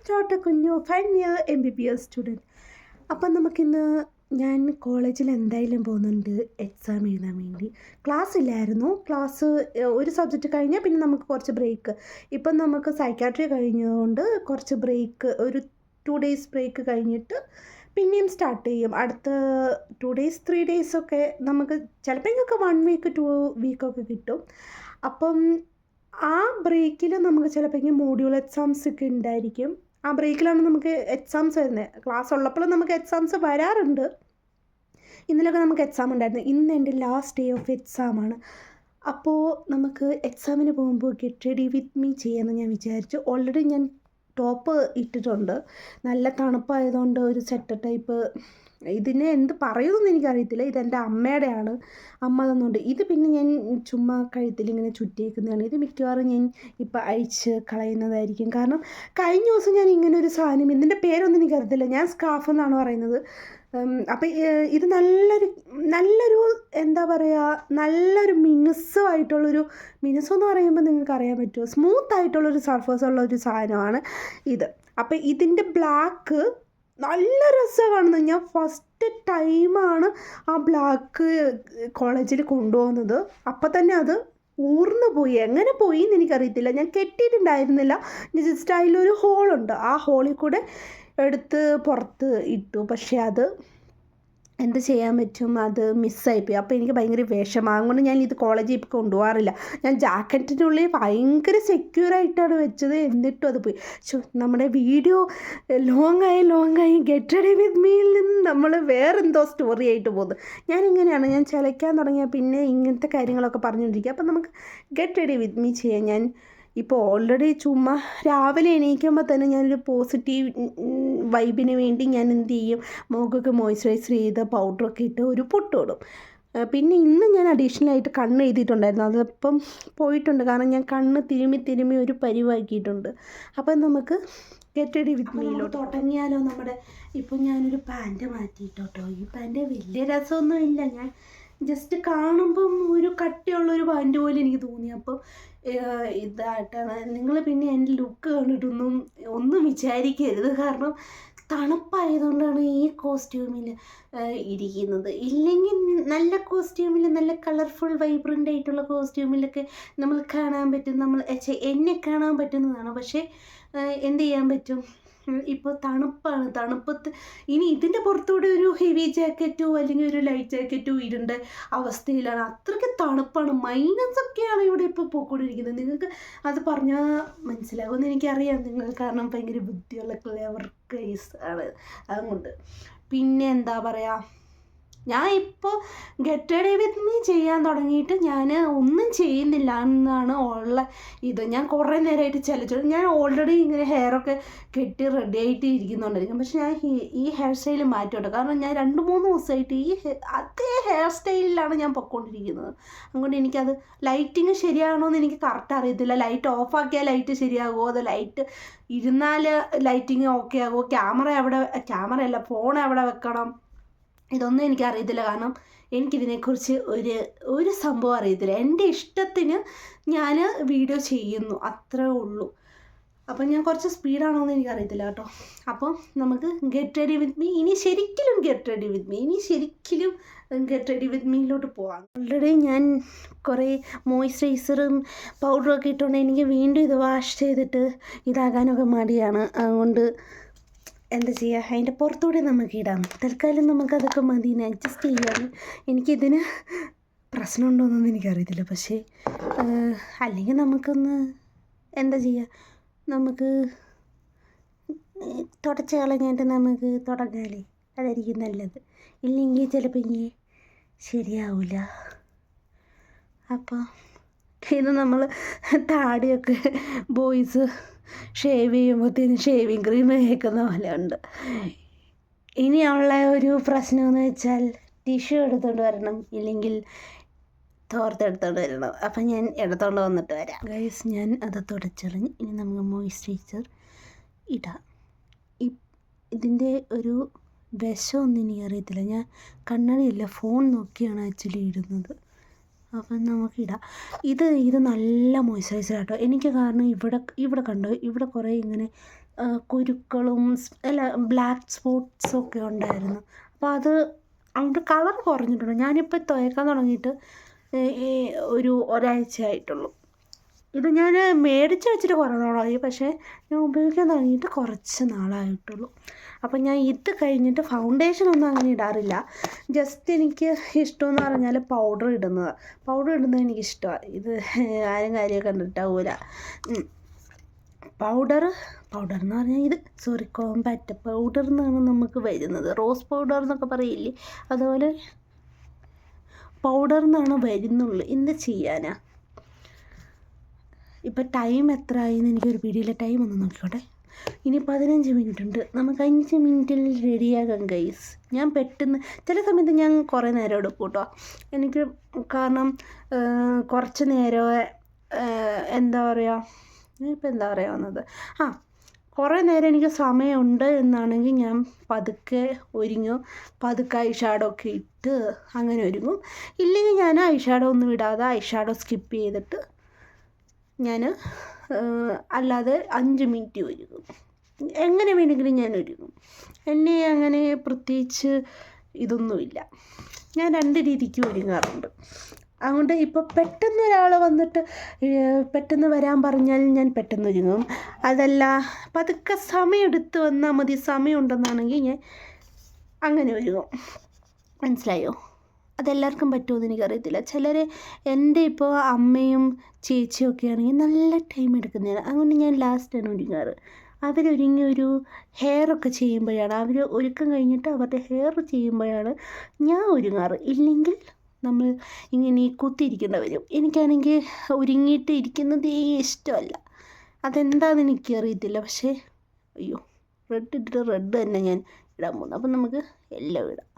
Start കുഞ്ഞു final year MBBS student. അപ്പം നമുക്കിന്ന് ഞാൻ കോളേജിൽ എന്തായാലും പോകുന്നുണ്ട് എക്സാം എഴുതാൻ വേണ്ടി. ക്ലാസ് ഇല്ലായിരുന്നു. ക്ലാസ് ഒരു സബ്ജക്റ്റ് കഴിഞ്ഞാൽ പിന്നെ നമുക്ക് കുറച്ച് ബ്രേക്ക്. ഇപ്പം നമുക്ക് സൈക്കാട്രി കഴിഞ്ഞതുകൊണ്ട് കുറച്ച് ബ്രേക്ക്, ഒരു 2 days ബ്രേക്ക് കഴിഞ്ഞിട്ട് പിന്നെയും സ്റ്റാർട്ട് ചെയ്യും. അടുത്ത 2 days 3 days ഒക്കെ നമുക്ക് ചിലപ്പോൾ 1 week 2 week ഒക്കെ കിട്ടും. അപ്പം ആ ബ്രേക്കിൽ നമുക്ക് ചിലപ്പോൾ മോഡ്യൂൾ എക്സാംസ് ഒക്കെ ഉണ്ടായിരിക്കും. ആ ബ്രേക്കിലാണ് നമുക്ക് എക്സാംസ് വരുന്നത്. ക്ലാസ് ഉള്ളപ്പോഴും നമുക്ക് എക്സാംസ് വരാറുണ്ട്. ഇന്നലെയൊക്കെ നമുക്ക് എക്സാം ഉണ്ടായിരുന്നു. ഇന്ന് എൻ്റെ ലാസ്റ്റ് ഡേ ഓഫ് എക്സാമാണ്. അപ്പോൾ നമുക്ക് എക്സാമിന് പോകുമ്പോൾ ഗെറ്റ് റെഡി വിത്ത് മീ ചെയ്യാമെന്ന് ഞാൻ വിചാരിച്ചു. ഓൾറെഡി ഞാൻ ടോപ്പ് ഇട്ടിട്ടുണ്ട്. നല്ല തണുപ്പായതുകൊണ്ട് ഒരു സെറ്റർ ടൈപ്പ്, ഇതിനെ എന്ത് പറയുമെന്ന് എനിക്കറിയത്തില്ല. ഇതെൻ്റെ അമ്മയുടെയാണ്, അമ്മ തന്നുകൊണ്ട്. ഇത് പിന്നെ ഞാൻ ചുമ്മാ കഴുത്തിലിങ്ങനെ ചുറ്റിയേക്കുന്നതാണ്. ഇത് മിക്കവാറും ഞാൻ ഇപ്പം അഴിച്ച് കളയുന്നതായിരിക്കും. കാരണം കഴിഞ്ഞ ദിവസം ഞാൻ ഇങ്ങനെ ഒരു സാധനം, ഇതിൻ്റെ പേരൊന്നും എനിക്കറിയത്തില്ല, ഞാൻ സ്കാർഫ് എന്നാണ് പറയുന്നത്. അപ്പം ഇത് നല്ലൊരു എന്താ പറയുക, നല്ലൊരു മിനുസമായിട്ടുള്ളൊരു, മിനുസെന്ന് പറയുമ്പോൾ നിങ്ങൾക്ക് അറിയാൻ പറ്റുമോ, സ്മൂത്തായിട്ടുള്ളൊരു സർഫസ് ഉള്ള ഒരു സാധനമാണ് ഇത്. അപ്പം ഇതിൻ്റെ ബ്ലാക്ക് നല്ല രസമാണ് കാണുന്നത്. ഞാൻ ഫസ്റ്റ് ടൈമാണ് ആ ബ്ലാക്ക് കോളേജിൽ കൊണ്ടുപോകുന്നത്. അപ്പം തന്നെ അത് ഊർന്നു പോയി. എങ്ങനെ പോയി എന്ന് എനിക്കറിയത്തില്ല. ഞാൻ കെട്ടിയിട്ടുണ്ടായിരുന്നില്ല. ജസ്റ്റ് അതിലൊരു ഹോളുണ്ട്, ആ ഹോളിൽ കൂടെ എടുത്ത് പുറത്ത് ഇട്ടു. പക്ഷേ അത് എന്ത് ചെയ്യാൻ പറ്റും, അത് മിസ്സായിപ്പോയി. അപ്പോൾ എനിക്ക് ഭയങ്കര വിഷമം. അതുകൊണ്ട് ഞാൻ ഇത് കോളേജിൽ ഇപ്പോൾ കൊണ്ടുപോകാറില്ല. ഞാൻ ജാക്കറ്റിൻ്റെ ഉള്ളിൽ ഭയങ്കര സെക്യൂറായിട്ടാണ് വെച്ചത്, എന്നിട്ടും അത് പോയി. നമ്മുടെ വീഡിയോ ലോങ് ആയി ഗെറ്റ് റെഡി വിത്ത് മീയിൽ നിന്ന് നമ്മൾ വേറെന്തോ സ്റ്റോറി ആയിട്ട് പോകുന്നു. ഞാനിങ്ങനെയാണ്, ഞാൻ ചിലയ്ക്കാൻ തുടങ്ങിയാൽ പിന്നെ ഇങ്ങനത്തെ കാര്യങ്ങളൊക്കെ പറഞ്ഞുകൊണ്ടിരിക്കുക. അപ്പം നമുക്ക് ഗെറ്റ് റെഡി വിത്ത് മീ ചെയ്യാം. ഞാൻ ഇപ്പോൾ ഓൾറെഡി ചുമ്മാ രാവിലെ എണീക്കുമ്പോൾ തന്നെ ഞാനൊരു പോസിറ്റീവ് വൈബിന് വേണ്ടി ഞാൻ എന്ത് ചെയ്യും, മുഖമൊക്കെ മോയ്സ്ചറൈസർ ചെയ്ത് പൗഡറൊക്കെ ഇട്ട് ഒരു പൊട്ടിടും. പിന്നെ ഇന്ന് ഞാൻ അഡീഷണലായിട്ട് കണ്ണ് എഴുതിയിട്ടുണ്ടായിരുന്നു. അതിപ്പം പോയിട്ടുണ്ട്. കാരണം ഞാൻ കണ്ണ് തിരുമ്മി ഒരു പരിവാക്കിയിട്ടുണ്ട്. അപ്പം നമുക്ക് ഗെറ്റ് റെഡി വിത്ത് മീയിലോട്ട് തുടങ്ങിയാലോ. ഇപ്പം ഞാനൊരു പാൻറ്റ് മാറ്റിയിട്ടോ. ഈ പാൻറ്റ് വലിയ രസമൊന്നുമില്ല. ഞാൻ ജസ്റ്റ് കാണുമ്പം ഒരു കട്ടിയുള്ളൊരു പാൻറ്റ് പോലെ എനിക്ക് തോന്നി. അപ്പോൾ ഇതായിട്ടാണ്. നിങ്ങൾ പിന്നെ എൻ്റെ ലുക്ക് കണ്ടിട്ടൊന്നും വിചാരിക്കരുത്. കാരണം തണുപ്പായതുകൊണ്ടാണ് ഈ കോസ്റ്റ്യൂമിൽ ഇരിക്കുന്നത്. ഇല്ലെങ്കിൽ നല്ല കോസ്റ്റ്യൂമിൽ, നല്ല കളർഫുൾ വൈബ്രൻ്റ് ആയിട്ടുള്ള കോസ്റ്റ്യൂമിലൊക്കെ നമ്മൾ കാണാൻ പറ്റും, എന്നെ കാണാൻ പറ്റുന്നതാണ്. പക്ഷേ എന്ത് ചെയ്യാൻ പറ്റും, ഇപ്പോൾ തണുപ്പാണ്. തണുപ്പത്ത് ഇനി ഇതിൻ്റെ പുറത്തൂടെ ഒരു ഹെവി ജാക്കറ്റോ അല്ലെങ്കിൽ ഒരു ലൈറ്റ് ജാക്കറ്റോ ഇടേണ്ട അവസ്ഥയിലാണ്. അത്രയ്ക്ക് തണുപ്പാണ്. -ഒക്കെയാണ് ഇവിടെ ഇപ്പോൾ പോയിക്കൊണ്ടിരിക്കുന്നത്. നിങ്ങൾക്ക് അത് പറഞ്ഞാൽ മനസ്സിലാകുമെന്ന് എനിക്കറിയാം. നിങ്ങൾ കാരണം ഭയങ്കര ബുദ്ധിയുള്ള ക്ലെവർ ഗൈസ് ആണ്. അതുകൊണ്ട് പിന്നെ എന്താ പറയുക, ഞാൻ ഇപ്പോൾ ഗെറ്റ് റെഡി വിത്ത് മീ ചെയ്യാൻ തുടങ്ങിയിട്ട് ഞാൻ ഒന്നും ചെയ്യുന്നില്ല എന്നാണ് ഉള്ള ഇത്. ഞാൻ കുറേ നേരമായിട്ട് ചലിച്ചു. ഞാൻ ഓൾറെഡി ഇങ്ങനെ ഹെയറൊക്കെ കെട്ടി റെഡി ആയിട്ട് ഇരിക്കുന്നുണ്ടായിരിക്കും. പക്ഷെ ഞാൻ ഈ ഹെയർ സ്റ്റൈൽ മാറ്റിയോട്ടെ. കാരണം ഞാൻ 2-3 ദിവസമായിട്ട് അതേ ഹെയർ സ്റ്റൈലിലാണ് ഞാൻ പൊയ്ക്കൊണ്ടിരിക്കുന്നത്. അതുകൊണ്ട് എനിക്കത് ലൈറ്റിങ് ശരിയാണോ എന്ന് എനിക്ക് കറക്റ്റ് അറിയത്തില്ല. ലൈറ്റ് ഓഫാക്കിയാൽ ലൈറ്റ് ശരിയാകുമോ, അതോ ലൈറ്റ് ഇരുന്നാൽ ലൈറ്റിങ് ഓക്കെ ആകുമോ, ക്യാമറയല്ല ഫോൺ എവിടെ വെക്കണം, ഇതൊന്നും എനിക്കറിയത്തില്ല. കാരണം എനിക്കിതിനെക്കുറിച്ച് ഒരു സംഭവം അറിയത്തില്ല. എൻ്റെ ഇഷ്ടത്തിന് ഞാൻ വീഡിയോ ചെയ്യുന്നു, അത്രേ ഉള്ളൂ. അപ്പം ഞാൻ കുറച്ച് സ്പീഡാണോ എന്ന് എനിക്കറിയത്തില്ല കേട്ടോ. അപ്പം നമുക്ക് ഗെറ്റ് റെഡി വിത്ത് മീ, ഇനി ശരിക്കും ഗെറ്റ് റെഡി വിത്ത് മീയിലോട്ട് പോവാം. ഓൾറെഡി ഞാൻ കുറേ മോയ്സ്ചറൈസറും പൗഡറും ഒക്കെ ഇട്ടുകൊണ്ട് എനിക്ക് വീണ്ടും ഇത് വാഷ് ചെയ്തിട്ട് ഇതാകാനൊക്കെ മടിയാണ്. അതുകൊണ്ട് എന്താ ചെയ്യുക, അതിൻ്റെ പുറത്തൂടെ നമുക്ക് ഇടാം. തൽക്കാലം നമുക്കതൊക്കെ മതി, അഡ്ജസ്റ്റ് ചെയ്യാം. എനിക്കിതിന് പ്രശ്നമുണ്ടോയെന്നൊന്നും എനിക്കറിയത്തില്ല. പക്ഷേ അല്ലെങ്കിൽ നമുക്കൊന്ന് എന്താ ചെയ്യുക, നമുക്ക് തുടച്ച് കളഞ്ഞിട്ട് നമുക്ക് തുടങ്ങാമല്ലേ, അതായിരിക്കും നല്ലത്. ഇല്ലെങ്കിൽ ചിലപ്പോൾ ഇനി ശരിയാവില്ല. അപ്പോൾ ഇത് നമ്മൾ താടിയൊക്കെ ബോയ്സ് ഷേവ് ചെയ്യുമ്പോഴത്തേനും ഷേവിങ് ക്രീം കേൾക്കുന്ന പോലെ ഉണ്ട്. ഇനിയുള്ള ഒരു പ്രശ്നമെന്ന് വെച്ചാൽ ടിഷ്യൂ എടുത്തുകൊണ്ട് വരണം, ഇല്ലെങ്കിൽ തോർത്തെടുത്തോണ്ട് വരണം. അപ്പം ഞാൻ എടുത്തോണ്ട് വന്നിട്ട് വരാം ഗൈസ്. ഞാൻ അത് തുടച്ചറിഞ്ഞ് ഇനി നമുക്ക് മോയ്സ്ചറൈസർ ഇടാം. ഇതിൻ്റെ ഒരു വിഷമൊന്നും എനിക്കറിയത്തില്ല. ഞാൻ കണ്ണടയില്ല, ഫോൺ നോക്കിയാണ് ആക്ച്വലി ഇടുന്നത്. അപ്പം നമുക്കിടാം. ഇത് നല്ല മോയ്സ്ചറൈസർ കേട്ടോ എനിക്ക്. കാരണം ഇവിടെ കണ്ടോ, ഇവിടെ കുറേ ഇങ്ങനെ കുരുക്കളും അല്ല ബ്ലാക്ക് സ്പോട്ട്സൊക്കെ ഉണ്ടായിരുന്നു. അപ്പോൾ അത് അതിൻ്റെ കളർ കുറഞ്ഞിട്ടുണ്ട്. ഞാനിപ്പോൾ തേക്കാൻ തുടങ്ങിയിട്ട് ഈ ഒരാഴ്ച ആയിട്ടുള്ളൂ. ഇത് ഞാൻ മേടിച്ച് വെച്ചിട്ട് കുറേ നാളായി, പക്ഷേ ഞാൻ ഉപയോഗിക്കാൻ തുടങ്ങിയിട്ട് കുറച്ച് നാളായിട്ടുള്ളൂ. അപ്പം ഞാൻ ഇത് കഴിഞ്ഞിട്ട് ഫൗണ്ടേഷനൊന്നും അങ്ങനെ ഇടാറില്ല. ജസ്റ്റ് എനിക്ക് ഇഷ്ടമെന്ന് പറഞ്ഞാൽ പൗഡർ ഇടുന്നത് എനിക്കിഷ്ടമാണ്. ഇത് ആരും കാര്യമൊക്കെ കണ്ടിട്ടാവൂല. പൗഡർ എന്ന് പറഞ്ഞാൽ കോമ്പാക്റ്റ് പൗഡർ എന്നാണ് നമുക്ക് വരുന്നത്. റോസ് പൗഡർ എന്നൊക്കെ പറയില്ലേ, അതുപോലെ പൗഡർ എന്നാണ് വരുന്നുള്ളൂ. എന്ത് ചെയ്യാനാ? ഇപ്പം ടൈം എത്ര ആയിന്ന് എനിക്കൊരു പിടിയില്ല. ടൈം ഒന്ന് നോക്കിക്കോട്ടെ. ഇനി 15 മിനിറ്റ് ഉണ്ട്. നമുക്ക് 5 മിനിറ്റിൽ റെഡിയാകാം ഗൈസ്. ഞാൻ പെട്ടെന്ന് ചില സമയത്ത് ഞാൻ കുറേ നേരം എടുക്കും കേട്ടോ. എനിക്ക് കാരണം കുറച്ച് നേരം എന്താ പറയുക വന്നത് കുറേ നേരം എനിക്ക് സമയമുണ്ട് എന്നാണെങ്കിൽ ഞാൻ പതുക്കെ ഒരുങ്ങും. പതുക്കെ ഐ ഷാഡോ ഒക്കെ ഇട്ട് അങ്ങനെ ഒരുങ്ങും. ഇല്ലെങ്കിൽ ഞാൻ ഐ ഷാഡോ ഒന്നും ഇടാതെ ഐ ഷാഡോ സ്കിപ്പ് ചെയ്തിട്ട് ഞാൻ അല്ലാതെ 5 മിനിറ്റ് ഒരുങ്ങും. എങ്ങനെ വേണമെങ്കിലും ഞാൻ ഒരുങ്ങും. എന്നെ അങ്ങനെ പ്രത്യേകിച്ച് ഇതൊന്നുമില്ല. ഞാൻ 2 രീതിക്ക് ഒരുങ്ങാറുണ്ട്. അതുകൊണ്ട് ഇപ്പോൾ പെട്ടെന്ന് ഒരാൾ വന്നിട്ട് പെട്ടെന്ന് വരാൻ പറഞ്ഞാൽ ഞാൻ പെട്ടെന്ന് ഒരുങ്ങും. അതല്ല പതുക്കെ സമയമെടുത്ത് വന്നാൽ മതി, സമയമുണ്ടെന്നാണെങ്കിൽ ഞാൻ അങ്ങനെ ഒരുങ്ങും. മനസ്സിലായോ? അതെല്ലാവർക്കും പറ്റുമെന്ന് എനിക്കറിയത്തില്ല. ചിലർ എൻ്റെ ഇപ്പോൾ അമ്മയും ചേച്ചിയും ഒക്കെ ആണെങ്കിൽ നല്ല ടൈം എടുക്കുന്നതാണ്. അതുകൊണ്ട് ഞാൻ ലാസ്റ്റാണ് ഒരുങ്ങാറ്. അവരൊരുങ്ങി ഒരു ഹെയറൊക്കെ ചെയ്യുമ്പോഴാണ്, അവർ ഒരുക്കം കഴിഞ്ഞിട്ട് അവരുടെ ഹെയർ ചെയ്യുമ്പോഴാണ് ഞാൻ ഒരുങ്ങാറ്. ഇല്ലെങ്കിൽ നമ്മൾ ഇങ്ങനെ കുത്തിയിരിക്കേണ്ടി വരും. എനിക്കാണെങ്കിൽ ഒരുങ്ങിയിട്ട് ഇരിക്കുന്നതേ ഇഷ്ടമല്ല. അതെന്താണെന്ന് എനിക്കറിയത്തില്ല. പക്ഷേ അയ്യോ, റെഡ് തന്നെ ഞാൻ ഇടാൻ പോകുന്നത്. അപ്പം നമുക്ക് എല്ലാം ഇടാം.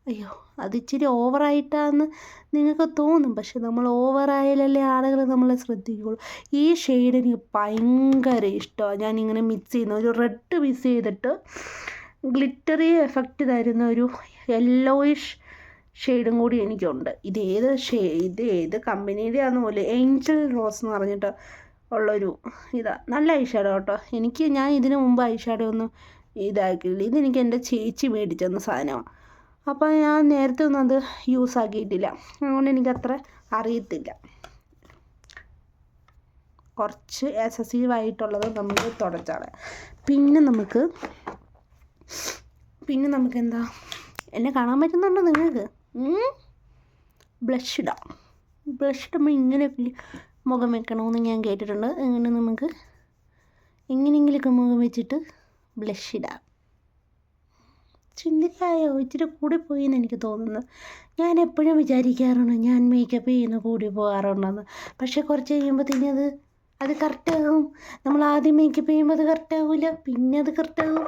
അയ്യോ, അതിച്ചിരി ഓവറായിട്ടാന്ന് നിങ്ങൾക്ക് തോന്നും. പക്ഷെ നമ്മൾ ഓവറായാലല്ലേ ആളുകൾ നമ്മളെ ശ്രദ്ധിക്കുകയുള്ളൂ. ഈ ഷെയ്ഡ് എനിക്ക് ഭയങ്കര ഇഷ്ടമാണ്. ഞാനിങ്ങനെ മിക്സ് ചെയ്യുന്ന ഒരു റെഡ് മിക്സ് ചെയ്തിട്ട് ഗ്ലിറ്ററി എഫക്റ്റ് തരുന്ന ഒരു യെല്ലോയിഷ് ഷെയ്ഡും കൂടി എനിക്കുണ്ട്. ഇത് ഏത് കമ്പനിയുടെ ആണെന്ന് പോലും, ഏഞ്ചൽ റോസ് എന്ന് പറഞ്ഞിട്ട് ഉള്ളൊരു നല്ല ഐ ഷാഡോ കേട്ടോ. ഞാൻ ഇതിനു മുമ്പ് ഐ ഷാഡോ ഒന്നും ഇതാക്കിയില്ല. ഇതെനിക്ക് എൻ്റെ ചേച്ചി മേടിച്ചെന്ന സാധനമാണ്. അപ്പോൾ ഞാൻ നേരത്തെ ഒന്നും അത് യൂസ് ആക്കിയിട്ടില്ല. അതുകൊണ്ട് എനിക്കത്ര അറിയത്തില്ല. കുറച്ച് എക്സസീവായിട്ടുള്ളത് നമുക്ക് തുടച്ചാണ്. പിന്നെ നമുക്ക് എന്താ, എന്നെ കാണാൻ പറ്റുന്നുണ്ടോ നിങ്ങൾക്ക്? ബ്ലഷ് ഇടുമ്പോൾ ഇങ്ങനെ മുഖം വെക്കണമെന്ന് ഞാൻ കേട്ടിട്ടുണ്ട്. അങ്ങനെ നമുക്ക് എങ്ങനെയെങ്കിലുമൊക്കെ മുഖം വെച്ചിട്ട് ബ്ലഷ് ഇടാം. ചിന്തിക്കായോ, ഇച്ചിരി കൂടി പോയി എന്ന് എനിക്ക് തോന്നുന്നു. ഞാൻ എപ്പോഴും വിചാരിക്കാറുണ്ട് ഞാൻ മേക്കപ്പ് ചെയ്യുന്ന കൂടി പോകാറുണ്ടെന്ന്. പക്ഷേ കുറച്ച് കഴിയുമ്പോഴത്തേനും അത് കറക്റ്റാകും. നമ്മൾ ആദ്യം മേക്കപ്പ് ചെയ്യുമ്പോൾ അത് കറക്റ്റാകില്ല, പിന്നെ അത് കറക്റ്റാകും.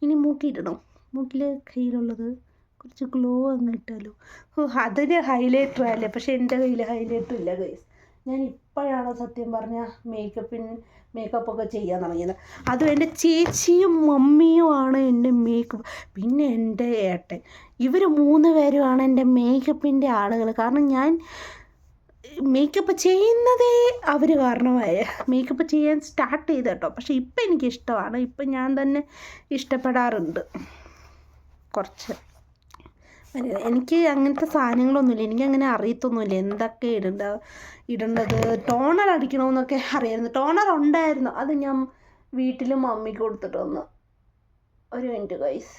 ഇനി മൂക്കിയിടണം. മൂക്കിൽ കയ്യിലുള്ളത് കുറച്ച് ഗ്ലോ അങ്ങ് ഇട്ടാലോ. അതിന് ഹൈലൈറ്റർ അല്ലേ, പക്ഷേ എൻ്റെ കയ്യിൽ ഹൈലൈറ്റർ ഇല്ല ഗൈസ്. ഞാൻ ഇപ്പോഴാണ് സത്യം പറഞ്ഞാൽ മേക്കപ്പൊക്കെ ചെയ്യാൻ തുടങ്ങിയത്. അതും എൻ്റെ ചേച്ചിയും മമ്മിയുമാണ് എൻ്റെ മേക്കപ്പ്. പിന്നെ എൻ്റെ ഏട്ടൻ, ഇവർ 3 പേരുമാണ് എൻ്റെ മേക്കപ്പിൻ്റെ ആളുകൾ. കാരണം ഞാൻ മേക്കപ്പ് ചെയ്യുന്നതേ അവർ കാരണമായ മേക്കപ്പ് ചെയ്യാൻ സ്റ്റാർട്ട് ചെയ്ത് കേട്ടോ. പക്ഷേ ഇപ്പം എനിക്കിഷ്ടമാണ്. ഇപ്പം ഞാൻ തന്നെ ഇഷ്ടപ്പെടാറുണ്ട്. കുറച്ച് എനിക്ക് അങ്ങനത്തെ സാധനങ്ങളൊന്നുമില്ല. എനിക്കങ്ങനെ അറിയത്തൊന്നുമില്ല എന്തൊക്കെ ഇടേണ്ടത്. ടോണർ അടിക്കണമെന്നൊക്കെ അറിയായിരുന്നു. ടോണർ ഉണ്ടായിരുന്നു, അത് ഞാൻ വീട്ടിൽ മമ്മിക്ക് കൊടുത്തിട്ട് വന്നു. ഒരു മിനിറ്റ് ഗൈസ്.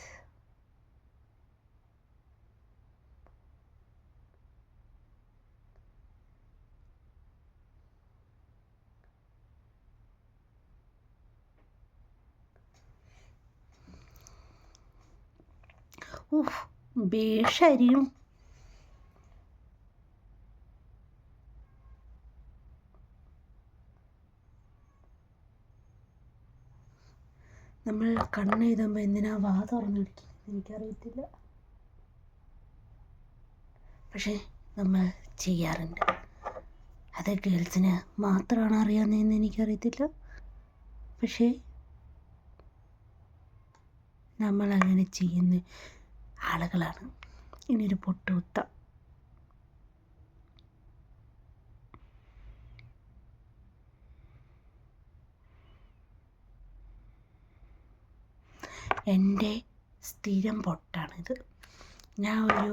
ബേഷരിയും നമ്മൾ കണ്ണെഴുതുമ്പോൾ എന്തിനാ വാ തുറന്നിരിക്കും എനിക്കറിയത്തില്ല. പക്ഷേ നമ്മൾ ചെയ്യാറുണ്ട്. അത് ഗേൾസിന് മാത്രമാണ് അറിയാവുന്നതെന്ന് എനിക്കറിയത്തില്ല. പക്ഷേ നമ്മളങ്ങനെ ചെയ്യുന്ന ആളുകളാണ്. ഇനിയൊരു പൊട്ടുകുത്താം. എൻ്റെ സ്ഥിരം പൊട്ടാണിത്. ഞാൻ ഒരു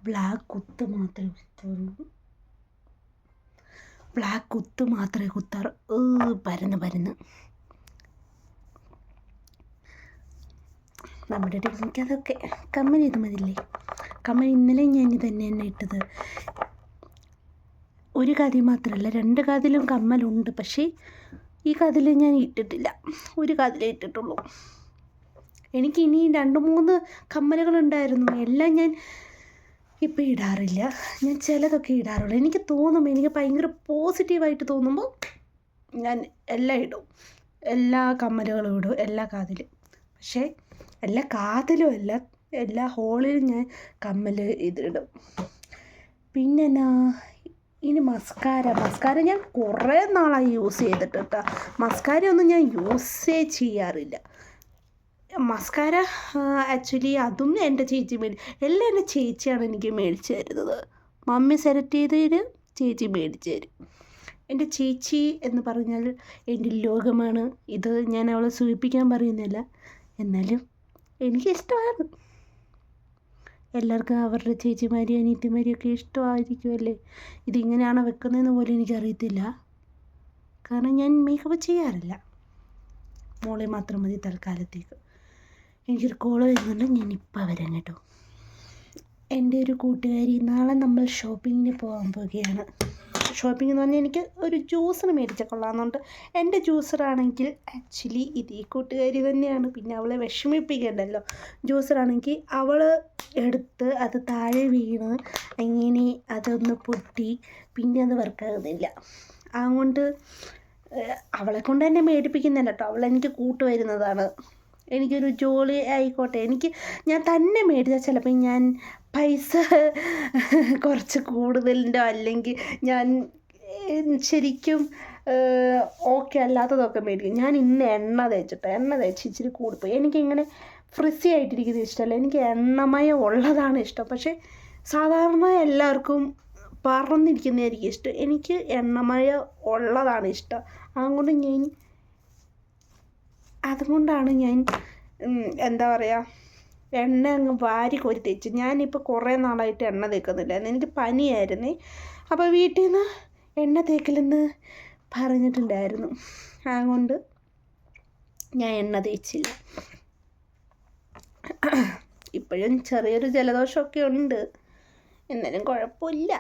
ബ്ലാക്ക് കുത്ത് മാത്രമേ കുത്താറ്. പരന്ന് നമ്മുടെ ടെക്നിക്ക് അതൊക്കെ. കമ്മൽ ഇത് മതില്ലേ? കമ്മൽ ഇന്നലെ ഞാൻ തന്നെ ഇട്ടത്. ഒരു കാതിൽ മാത്രമല്ല, 2 കാതിലും കമ്മലുണ്ട്. പക്ഷേ ഈ കാതിൽ ഞാൻ ഇട്ടിട്ടില്ല, ഒരു കാതിലേ ഇട്ടിട്ടുള്ളൂ. എനിക്ക് ഇനി 2-3 കമ്മലുകളുണ്ടായിരുന്നു. എല്ലാം ഞാൻ ഇപ്പോൾ ഇടാറില്ല. ഞാൻ ചിലതൊക്കെ ഇടാറുള്ളൂ. എനിക്ക് തോന്നുമ്പോൾ, എനിക്ക് ഭയങ്കര പോസിറ്റീവായിട്ട് തോന്നുമ്പോൾ ഞാൻ എല്ലാം ഇടും. എല്ലാ കമ്മലുകളും ഇടും, എല്ലാ കാതിലും. പക്ഷേ എല്ലാ കാതിലും അല്ല, എല്ലാ ഹോളിലും ഞാൻ കമ്മൽ ഇതിടും. പിന്നെ ഇനി മസ്കാര ഞാൻ കുറേ നാളായി യൂസ് ചെയ്തിട്ട് കേട്ടോ. മസ്കാര ഒന്നും ഞാൻ യൂസേ ചെയ്യാറില്ല. മസ്കാര ആക്ച്വലി അതും എൻ്റെ ചേച്ചി എല്ലാം എൻ്റെ ചേച്ചിയാണ് എനിക്ക് മേടിച്ച് തരുന്നത്. മമ്മി സെലക്ട് ചെയ്ത് തരും, ചേച്ചി മേടിച്ച് തരും. എൻ്റെ ചേച്ചി എന്ന് പറഞ്ഞാൽ എൻ്റെ ലോകമാണ്. ഇത് ഞാൻ അവളെ സൂചിപ്പിക്കാൻ പറയുന്നില്ല, എന്നാലും എനിക്കിഷ്ടമാണ്. എല്ലാവർക്കും അവരുടെ ചേച്ചിമാരും അനിയത്തിമാരും ഒക്കെ ഇഷ്ടമായിരിക്കുമല്ലേ. ഇതിങ്ങനെയാണോ വെക്കുന്നതെന്ന് പോലും എനിക്കറിയത്തില്ല, കാരണം ഞാൻ മേക്കപ്പ് ചെയ്യാറില്ല. മോളെ മാത്രം മതി തൽക്കാലത്തേക്ക്. എനിക്കൊരു കോള് വരുന്നുണ്ട്, ഞാനിപ്പോൾ വരാം കേട്ടോ. എൻ്റെ ഒരു കൂട്ടുകാരി, നാളെ നമ്മൾ ഷോപ്പിങ്ങിന് പോകാൻ പോവുകയാണ്. ഷോപ്പിംഗ് എന്ന് പറഞ്ഞാൽ എനിക്ക് ഒരു ജ്യൂസർ മേടിച്ചാൽ കൊള്ളാമെന്നുണ്ട്. എൻ്റെ ജ്യൂസറാണെങ്കിൽ ആക്ച്വലി ഇത് ഈ കൂട്ടുകാരി തന്നെയാണ്, പിന്നെ അവളെ വിഷമിപ്പിക്കണ്ടല്ലോ. ജ്യൂസറാണെങ്കിൽ അവൾ എടുത്ത് അത് താഴെ വീണ് അങ്ങനെ അതൊന്ന് പൊട്ടി, പിന്നെ അത് വർക്കാകുന്നില്ല. അതുകൊണ്ട് അവളെ കൊണ്ട് തന്നെ മേടിപ്പിക്കുന്നില്ല കേട്ടോ, അവളെനിക്ക് കൂട്ടുവരുന്നതാണ്. എനിക്കൊരു ജോലി ആയിക്കോട്ടെ. ഞാൻ തന്നെ മേടിച്ചാൽ ചിലപ്പോൾ ഞാൻ പൈസ കുറച്ച് കൂടുതലിൻ്റെ, അല്ലെങ്കിൽ ഞാൻ ശരിക്കും ഓക്കെ അല്ലാത്തതൊക്കെ മേടിക്കും. ഞാൻ ഇന്ന് എണ്ണ തേച്ച് ഇച്ചിരി കൂടിപ്പോയി. എനിക്കിങ്ങനെ ഫ്രിസി ആയിട്ടിരിക്കുന്നത് ഇഷ്ടമല്ല, എനിക്ക് എണ്ണമയം ഉള്ളതാണ് ഇഷ്ടം. പക്ഷേ സാധാരണ എല്ലാവർക്കും പറന്നിരിക്കുന്നതായിരിക്കും ഇഷ്ടം, എനിക്ക് എണ്ണമയം ഉള്ളതാണ് ഇഷ്ടം. അതുകൊണ്ടാണ് ഞാൻ എന്താ പറയുക, എണ്ണ അങ്ങ് വാരി കോരി തേച്ച്. ഞാനിപ്പോൾ കുറേ നാളായിട്ട് എണ്ണ തേക്കുന്നില്ലായിരുന്നു, എനിക്ക് പനിയായിരുന്നേ. അപ്പോൾ വീട്ടിൽ നിന്ന് എണ്ണ തേക്കലെന്ന് പറഞ്ഞിട്ടുണ്ടായിരുന്നു, അതുകൊണ്ട് ഞാൻ എണ്ണ തേച്ചില്ല. ഇപ്പോഴും ചെറിയൊരു ജലദോഷമൊക്കെ ഉണ്ട്, എന്നാലും കുഴപ്പമില്ല.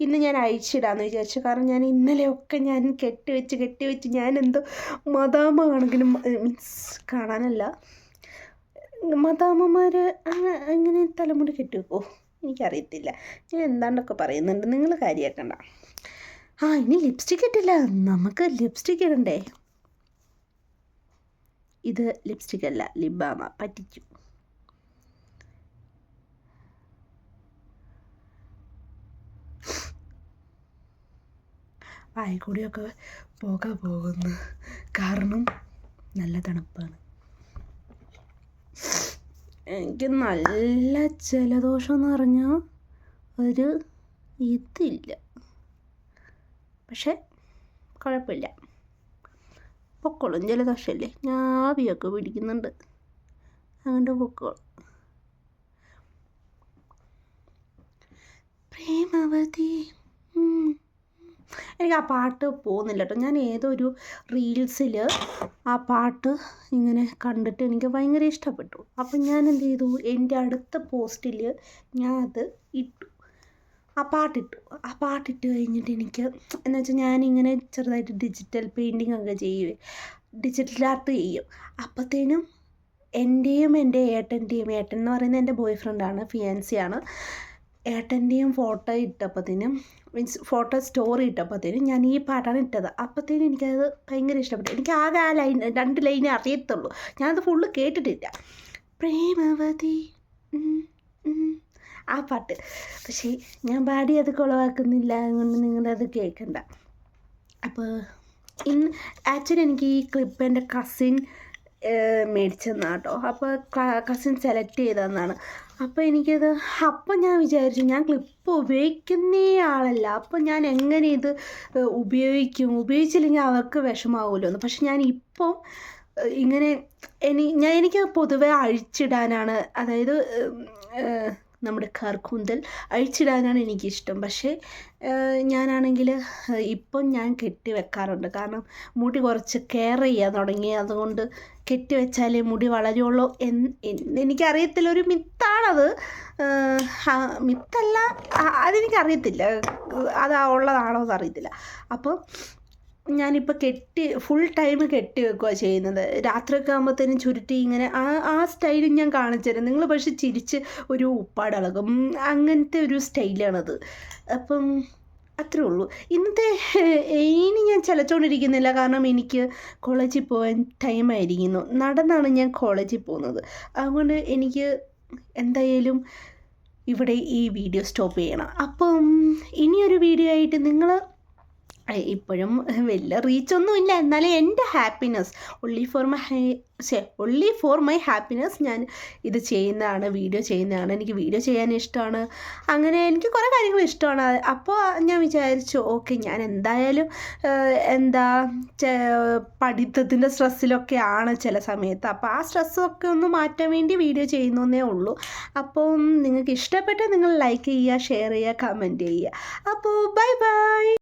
ഇന്ന് ഞാൻ അഴിച്ചിടാമെന്ന് വിചാരിച്ചു, കാരണം ഞാൻ ഇന്നലെയൊക്കെ ഞാൻ കെട്ടിവെച്ച് ഞാൻ എന്തോ മദാമ ആണെങ്കിലും, മീൻസ് കാണാനല്ല, മദാമ്മമാർ അങ്ങനെ തലമുടി കെട്ടിവെക്കുമോ എനിക്കറിയത്തില്ല. ഞാൻ എന്താണ്ടൊക്കെ പറയുന്നുണ്ട്, നിങ്ങൾ കാര്യമാക്കണ്ട. ഇനി ലിപ്സ്റ്റിക് ഇട്ടില്ല, നമുക്ക് ലിപ്സ്റ്റിക് ഇടണ്ടേ. ഇത് ലിപ്സ്റ്റിക് അല്ല, ലിപ് ബാമ. പറ്റിച്ചു. വായിക്കൂടിയൊക്കെ പോകുന്നു, കാരണം നല്ല തണുപ്പാണ്. എനിക്ക് നല്ല ജലദോഷം എന്ന് പറഞ്ഞാൽ ഒരു ഇതില്ല, പക്ഷെ കുഴപ്പമില്ല, പൊക്കോളും. ജലദോഷമല്ലേ, ഞാൻ ആവിയൊക്കെ പിടിക്കുന്നുണ്ട്, അതുകൊണ്ട് പൊക്കോളും. പ്രേമവതി. എനിക്ക് ആ പാട്ട് പോകുന്നില്ല കേട്ടോ. ഞാൻ ഏതൊരു റീൽസിൽ ആ പാട്ട് ഇങ്ങനെ കണ്ടിട്ട് എനിക്ക് ഭയങ്കര ഇഷ്ടപ്പെട്ടു. അപ്പം ഞാൻ എന്ത് ചെയ്തു, എൻ്റെ അടുത്ത പോസ്റ്റിൽ ഞാൻ അത് ഇട്ടു, ആ പാട്ടിട്ട് കഴിഞ്ഞിട്ട് എനിക്ക് എന്ന് വെച്ചാൽ ഞാനിങ്ങനെ ചെറുതായിട്ട് ഡിജിറ്റൽ പെയിൻറ്റിങ് ഒക്കെ ഡിജിറ്റൽ ആർട്ട് ചെയ്യും. അപ്പോഴത്തേനും എൻ്റെയും എൻ്റെ ഏട്ടൻ്റെയും, ഏട്ടൻ എന്ന് പറയുന്നത് എൻ്റെ ബോയ് ഫ്രണ്ടാണ്, ഫിയാൻസിയാണ്, ഏട്ടൻ്റെയും ഫോട്ടോ ഇട്ടപ്പോഴത്തേനും, മീൻസ് ഫോട്ടോ സ്റ്റോറി ഇട്ടപ്പോഴത്തേനും ഞാൻ ഈ പാട്ടാണ് ഇട്ടത്. അപ്പോഴത്തേനും എനിക്കത് ഭയങ്കര ഇഷ്ടപ്പെട്ടു. എനിക്ക് ആകെ ആ 2 ലൈനേ അറിയത്തുള്ളൂ, ഞാനത് ഫുള്ള് കേട്ടിട്ടില്ല. പ്രേമവതി ആ പാട്ട്. പക്ഷേ ഞാൻ പാടി അത് കുളവാക്കുന്നില്ല, അതുകൊണ്ട് നിങ്ങളത് കേൾക്കണ്ട. അപ്പോൾ ആക്ച്വലി എനിക്ക് ഈ ക്ലിപ്പ് എൻ്റെ കസിൻ മേടിച്ചെന്നാണ് കേട്ടോ. അപ്പോൾ കസിൻ സെലക്ട് ചെയ്തതെന്നാണ്. അപ്പോൾ എനിക്കത്, അപ്പം ഞാൻ വിചാരിച്ചു ഞാൻ ക്ലിപ്പ് ഉപയോഗിക്കുന്നേ ആളല്ല, അപ്പോൾ ഞാൻ എങ്ങനെ ഇത് ഉപയോഗിച്ചില്ലെങ്കിൽ അവർക്ക് വിഷമാവുമല്ലോ എന്ന്. പക്ഷെ ഞാൻ ഇപ്പം ഇങ്ങനെ എനിക്ക് പൊതുവെ അഴിച്ചിടാനാണ്, അതായത് നമ്മുടെ കാർക്കൂന്തൽ അഴിച്ചിടാനാണ് എനിക്കിഷ്ടം. പക്ഷേ ഞാനാണെങ്കിൽ ഇപ്പം ഞാൻ കെട്ടി വെക്കാറുണ്ട്. കാരണം മുടി കുറച്ച് കെയർ ചെയ്യാൻ തുടങ്ങി. അതുകൊണ്ട് കെട്ടി വെച്ചാലേ മുടി വളരുള്ളൂ എനിക്കറിയത്തില്ല, ഒരു മിത്താണത്. മിത്തല്ല, അതെനിക്കറിയത്തില്ല, ഉള്ളതാണോ എന്നറിയത്തില്ല. അപ്പോൾ ഞാനിപ്പോൾ ഫുൾ ടൈം കെട്ടി വെക്കുക ചെയ്യുന്നത്. രാത്രിയൊക്കെ ആകുമ്പോഴത്തേനും ചുരുട്ടി ഇങ്ങനെ ആ സ്റ്റൈലും ഞാൻ കാണിച്ചു തരാം. നിങ്ങൾ പക്ഷെ ചിരിച്ച് ഒരു ഉപ്പാടിളകും. അങ്ങനത്തെ ഒരു സ്റ്റൈലാണത്. അപ്പം അത്രേ ഉള്ളൂ. ഇനി ഞാൻ ചിലച്ചുകൊണ്ടിരിക്കുന്നില്ല, കാരണം എനിക്ക് കോളേജിൽ പോകാൻ ടൈമായിരിക്കുന്നു. നടന്നാണ് ഞാൻ കോളേജിൽ പോകുന്നത്. അതുകൊണ്ട് എനിക്ക് എന്തായാലും ഇവിടെ ഈ വീഡിയോ സ്റ്റോപ്പ് ചെയ്യണം. അപ്പം ഇനിയൊരു വീഡിയോ ആയിട്ട് നിങ്ങൾ, ഇപ്പോഴും വലിയ റീച്ചൊന്നുമില്ല, എന്നാലും എൻ്റെ happiness only for my happiness ഞാൻ ഇത് ചെയ്യുന്നതാണ്, വീഡിയോ ചെയ്യുന്നതാണ്. എനിക്ക് വീഡിയോ ചെയ്യാൻ ഇഷ്ടമാണ്. അങ്ങനെ എനിക്ക് കുറേ കാര്യങ്ങൾ ഇഷ്ടമാണ്. അപ്പോൾ ഞാൻ വിചാരിച്ചു ഓക്കെ, ഞാൻ എന്തായാലും പഠിത്തത്തിൻ്റെ സ്ട്രെസ്സിലൊക്കെയാണ് ചില സമയത്ത്. അപ്പോൾ ആ സ്ട്രെസ്സൊക്കെ ഒന്ന് മാറ്റാൻ വേണ്ടി വീഡിയോ ചെയ്യുന്നേ ഉള്ളൂ. അപ്പം നിങ്ങൾക്ക് ഇഷ്ടപ്പെട്ടാൽ നിങ്ങൾ ലൈക്ക് ചെയ്യുക, ഷെയർ ചെയ്യുക, കമൻറ്റ് ചെയ്യുക. അപ്പോൾ ബൈ ബൈ.